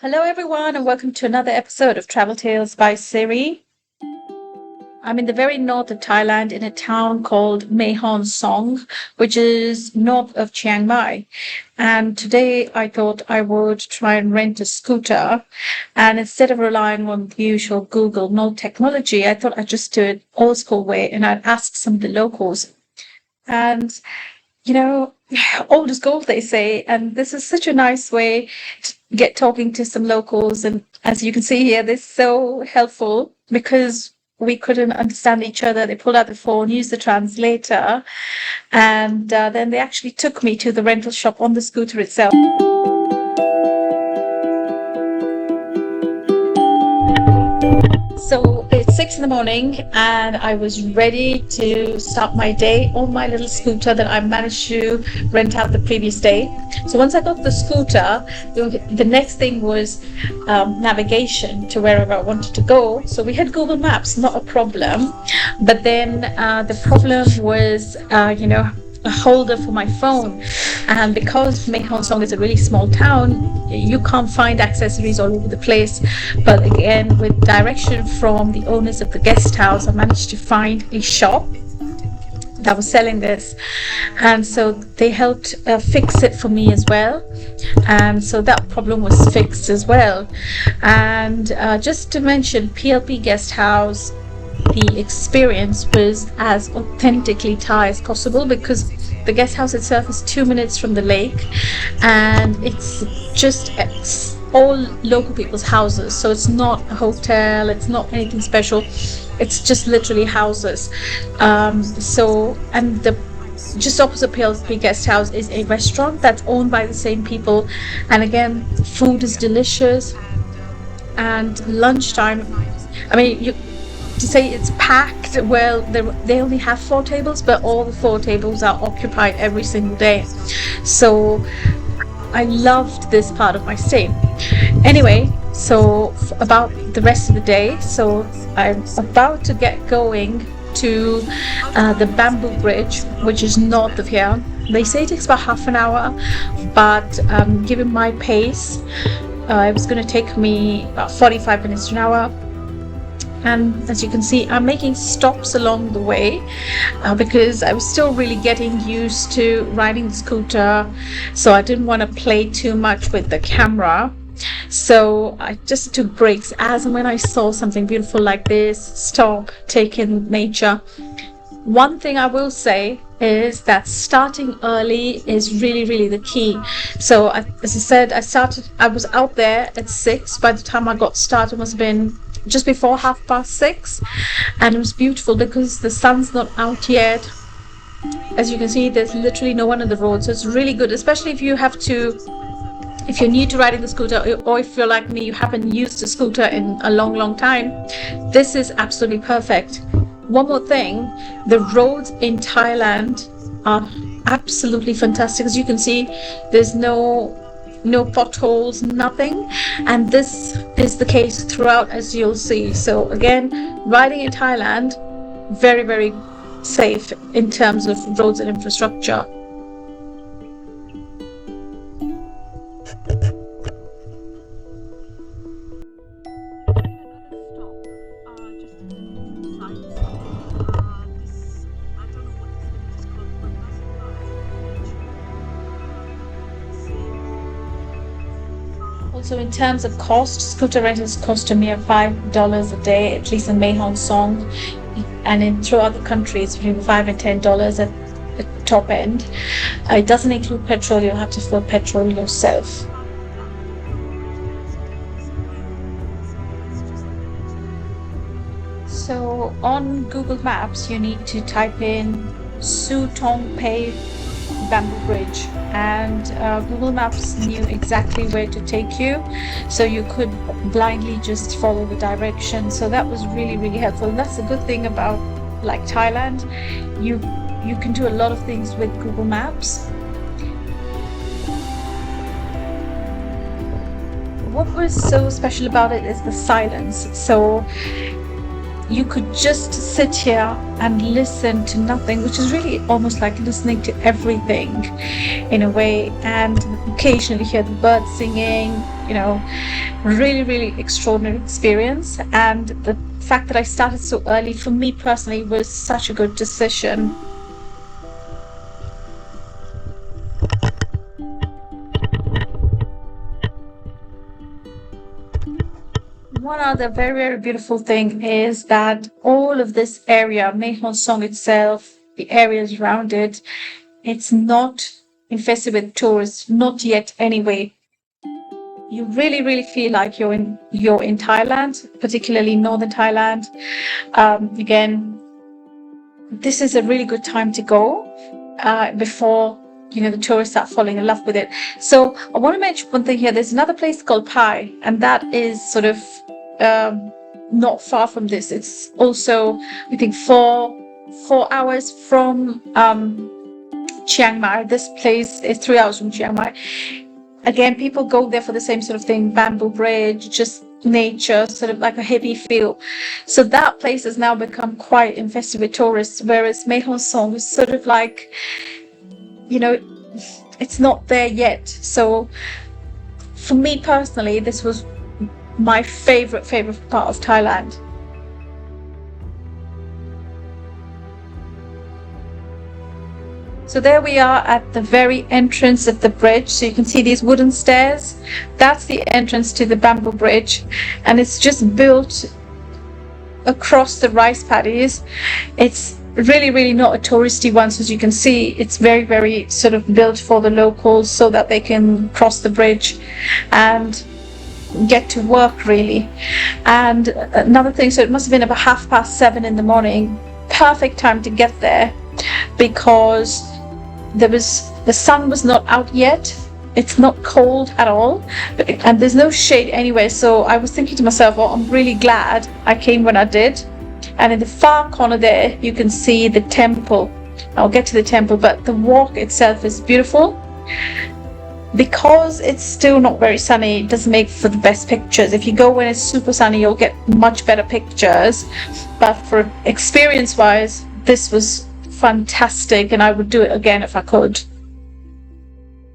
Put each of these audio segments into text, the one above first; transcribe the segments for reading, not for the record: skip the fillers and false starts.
Hello, everyone, and welcome to another episode of Travel Tales by Siri. I'm in the very north of Thailand in a town called Mae Hon Song, which is north of Chiang Mai. And today I thought I would try and rent a scooter. And instead of relying on the usual Google, no technology, I thought I'd just do it old school way and I'd ask some of the locals. And you know, old is gold, they say, and this is such a nice way to get talking to some locals. And as you can see here, they're so helpful because we couldn't understand each other. They pulled out the phone, used the translator, and then they actually took me to the rental shop on the scooter itself. So it's 6 in the morning, and I was ready to start my day on my little scooter that I managed to rent out the previous day. So once I got the scooter, the next thing was navigation to wherever I wanted to go. So we had Google Maps, not a problem. But then the problem was, a holder for my phone. And because Mae Hon Song is a really small town, you can't find accessories all over the place. But again, with direction from the owners of the guest house, I managed to find a shop that was selling this. And so they helped fix it for me as well. And so that problem was fixed as well. And just to mention, PLP Guest House, the experience was as authentically Thai as possible because the guest house itself is 2 minutes from the lake, and it's all local people's houses. So it's not a hotel, it's not anything special. It's just literally houses. Just opposite PLP Guest House is a restaurant that's owned by the same people, and again, food is delicious. And lunchtime, to say it's packed, well, they only have 4 tables, but all the 4 tables are occupied every single day. So I loved this part of my stay. Anyway, so about the rest of the day, so I'm about to get going to the bamboo bridge, which is north of here. They say it takes about half an hour, but given my pace, it was going to take me about 45 minutes to an hour. And as you can see, I'm making stops along the way because I was still really getting used to riding the scooter. So I didn't want to play too much with the camera. So I just took breaks as and when I saw something beautiful like this, stop, take in nature. One thing I will say is that starting early is really, really the key. So as I said, I was out there at 6. By the time I got started, it must have been just before 6:30, and it was beautiful because the sun's not out yet. As you can see, there's literally no one on the road, so it's really good, especially if you're new to riding the scooter, or if you're like me, you haven't used a scooter in a long time. This is absolutely perfect. One more thing, the roads in Thailand are absolutely fantastic. As you can see, there's no potholes, nothing, and this is the case throughout, as you'll see. So again, riding in Thailand, very, very safe in terms of roads and infrastructure. Also, in terms of cost, scooter rentals cost a mere $5 a day, at least in Mae Hon Song, and throughout the country it's between $5 and $10 at the top end. It doesn't include petrol; you'll have to fill petrol yourself. So on Google Maps, you need to type in Su Tong Pei Bamboo Bridge, and Google Maps knew exactly where to take you, so you could blindly just follow the directions. So that was really, really helpful, and that's the good thing about Thailand. You can do a lot of things with Google Maps. What was so special about it is the silence. So you could just sit here and listen to nothing, which is really almost like listening to everything in a way, and occasionally hear the birds singing, really extraordinary experience. And the fact that I started so early for me personally was such a good decision. One other very beautiful thing is that all of this area, Mae Hong Son itself, the areas around it, it's not infested with tourists, not yet anyway. You really feel like you're in Thailand, particularly northern Thailand. Again, this is a really good time to go before the tourists start falling in love with it. So I want to mention one thing here. There's another place called Pai, and that is sort of not far from this. It's also, I think, 4 hours from Chiang Mai. This place is 3 hours from Chiang Mai. Again, people go there for the same sort of thing, bamboo bridge, just nature, sort of like a hippie feel. So that place has now become quite infested with tourists, whereas Mae Hong Son is sort of like, it's not there yet. So for me personally, this was my favorite part of Thailand. So there we are at the very entrance of the bridge. So you can see these wooden stairs. That's the entrance to the bamboo bridge, and it's just built across the rice paddies. It's really not a touristy one. So as you can see, it's very sort of built for the locals so that they can cross the bridge and get to work really. And another thing, so it must have been about 7:30 in the morning. Perfect time to get there because the sun was not out yet. It's not cold at all, and there's no shade anywhere. So I was thinking to myself, oh, I'm really glad I came when I did. And in the far corner there, you can see the temple. I'll get to the temple, but the walk itself is beautiful. Because it's still not very sunny, it doesn't make for the best pictures. If you go when it's super sunny, you'll get much better pictures. But for experience-wise, this was fantastic, and I would do it again if I could.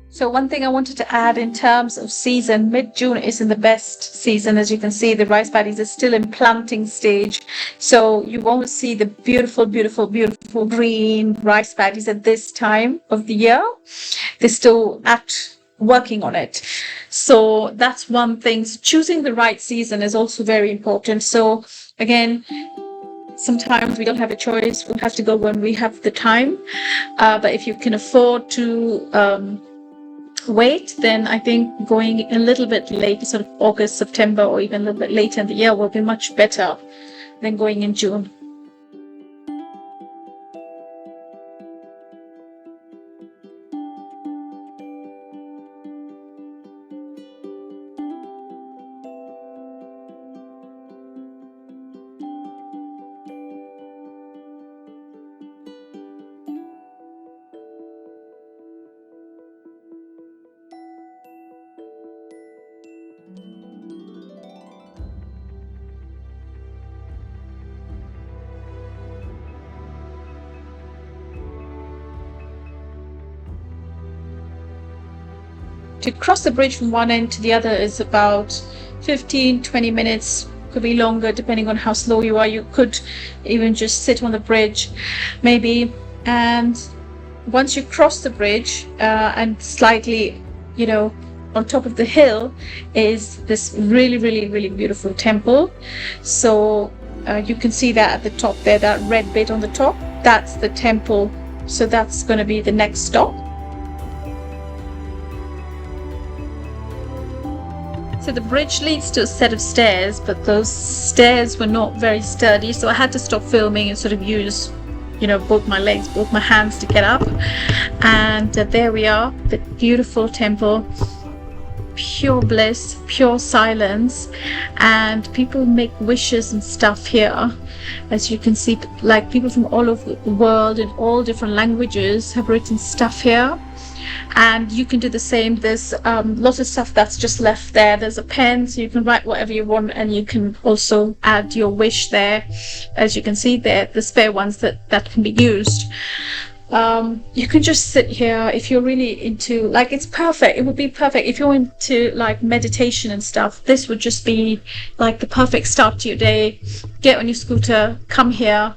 So one thing I wanted to add in terms of season, mid-June isn't the best season. As you can see, the rice paddies are still in planting stage. So you won't see the beautiful green rice paddies at this time of the year. They're still working on it. So that's one thing. So choosing the right season is also very important. So again, sometimes we don't have a choice. We'll have to go when we have the time. But if you can afford to wait, then I think going a little bit late, sort of August, September, or even a little bit later in the year will be much better than going in June. To cross the bridge from one end to the other is about 15-20 minutes, could be longer depending on how slow you are. You could even just sit on the bridge maybe, and once you cross the bridge and slightly on top of the hill is this really beautiful temple. So you can see that at the top there, that red bit on the top, that's the temple. So that's going to be the next stop. So the bridge leads to a set of stairs, but those stairs were not very sturdy, so I had to stop filming and sort of use both my legs, both my hands to get up. And there we are, the beautiful temple, pure bliss, pure silence, and people make wishes and stuff here. As you can see, like people from all over the world in all different languages have written stuff here. And you can do the same. There's lots of stuff that's just left there. There's a pen, so you can write whatever you want, and you can also add your wish there. As you can see there, the spare ones that can be used. You can just sit here if you're really into, like, it's perfect. It would be perfect if you're into like meditation and stuff. This would just be like the perfect start to your day. Get on your scooter, come here,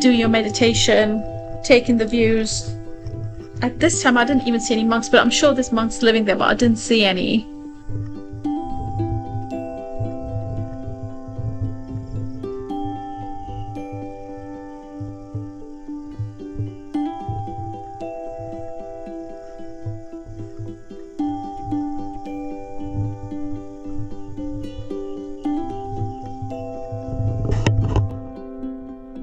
do your meditation, take in the views. At this time I didn't even see any monks, but I'm sure there's monks living there, but I didn't see any.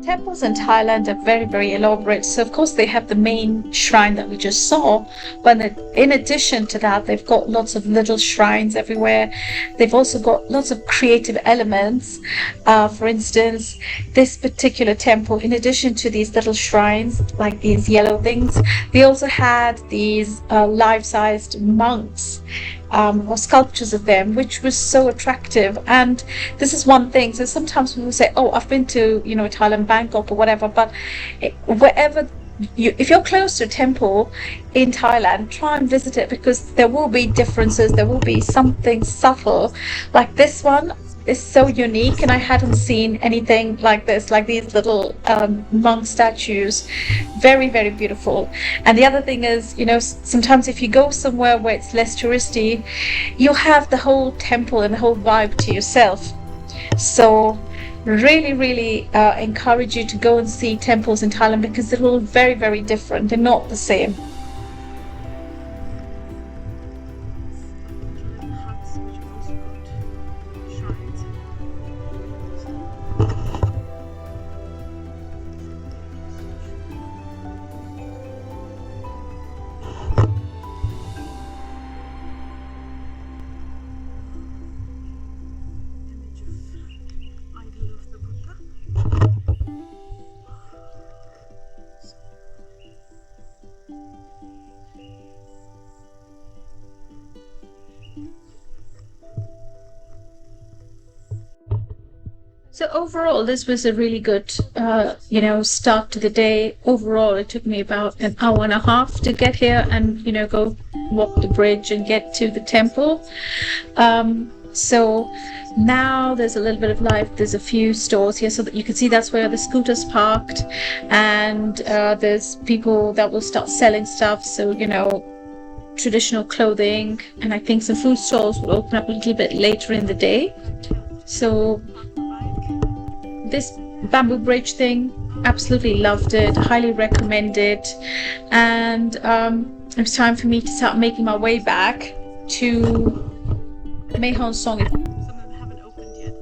Temples in Thailand are very, very elaborate. So, of course, they have the main shrine that we just saw. But in addition to that, they've got lots of little shrines everywhere. They've also got lots of creative elements. For instance, this particular temple, in addition to these little shrines, like these yellow things, they also had these life-sized monks. Or sculptures of them, which was so attractive. And this is one thing. So sometimes people say, "Oh, I've been to Thailand, Bangkok, or whatever." But wherever if you're close to a temple in Thailand, try and visit it, because there will be differences. There will be something subtle. Like this one is so unique, and I hadn't seen anything like this, like these little monk statues. Very, very beautiful. And the other thing is, sometimes if you go somewhere where it's less touristy, you have the whole temple and the whole vibe to yourself. So really, really encourage you to go and see temples in Thailand, because they're all very, very different. They're not the same. So overall, this was a really good, start to the day. Overall, it took me about an hour and a half to get here and, go walk the bridge and get to the temple. So now there's a little bit of life. There's a few stores here, so that you can see that's where the scooter's parked, and there's people that will start selling stuff. So, traditional clothing, and I think some food stalls will open up a little bit later in the day. So this bamboo bridge thing, absolutely loved it, highly recommend it. And it's time for me to start making my way back to Mahon Song. Some of them haven't opened yet.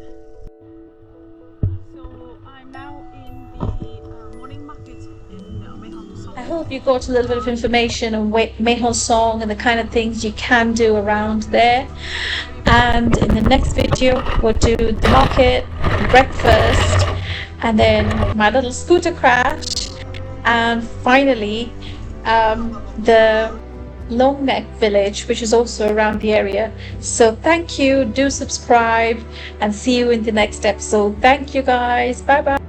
So I'm now in the morning market in Mahon Song. I hope you got a little bit of information on Mahon Song and the kind of things you can do around there. And in the next video, we'll do the market, breakfast, and then my little scooter crash, and finally the Long Neck village, which is also around the area. So thank you, do subscribe, and see you in the next episode. Thank you guys, bye bye.